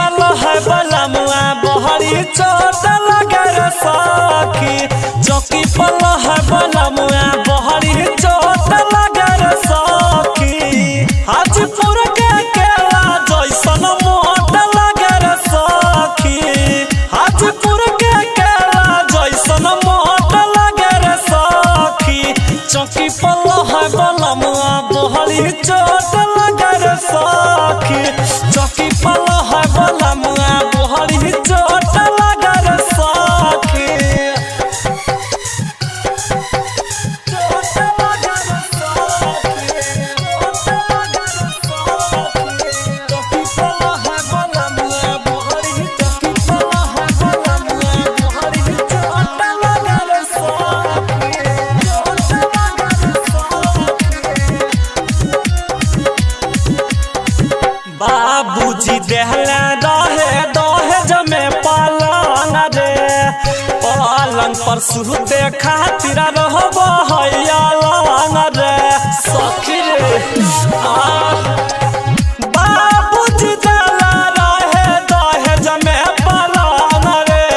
पल है बलमुआ बहरी चोट लगे रे सखी। चौकी पल है बलमुआ बहरी चोट लगे रे सखी। हाजीपुर के केला जैसन मोट लगे रे सखी। हाजीपुर के केला जैसन मोट लगे रे सखी। चौकी पल है बलमुआ बहरी चोट लगे रे सखी। चौकी पल है बलमुआ बहरी चोट लगे रे सखी। बाबूजी देहले रहे दहेज में पलंग रे। पलंग पर सुते खातिर रहब हैलंग रे सखी रे। बाबूजी देहले रहे दहेज में पलंग रे।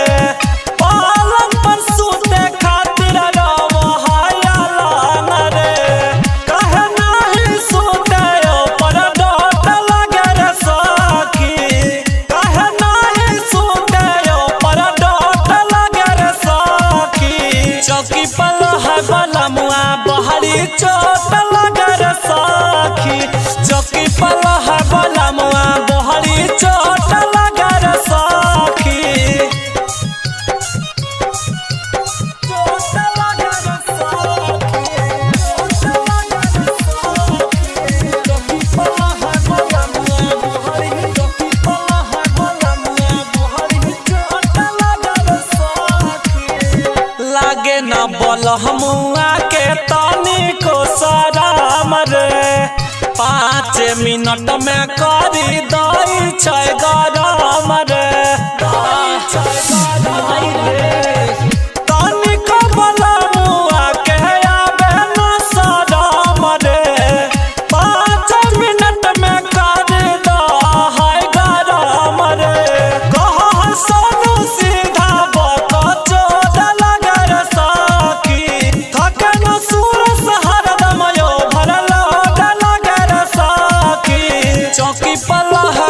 पलंग पर सुते खातिर रहब हैलंग रे। कहे नहीं सुते ऊपर डोट लगे रे सखी। कहे नहीं सुते ऊपर डोट लगे रे सखी। चौकी पल है बलमुआ बहरी चोट लगे रे सखी। चौकी पल है बलमुआ बहरी चोट लगे रे सखी। चोट लगे रे लागे न बलमुआ के तनी को सराम रे। 5 मिनट में करी दई छै गरम रे। तनी को बलमुआ के आवे न सराम रे। 5 मिनट में करी दई गरम रे। कह सोनू सीधा बक चोट लगे रे सखी। थके न सूरज हरदम यो भरल लगे रे सखी। चौकी पल है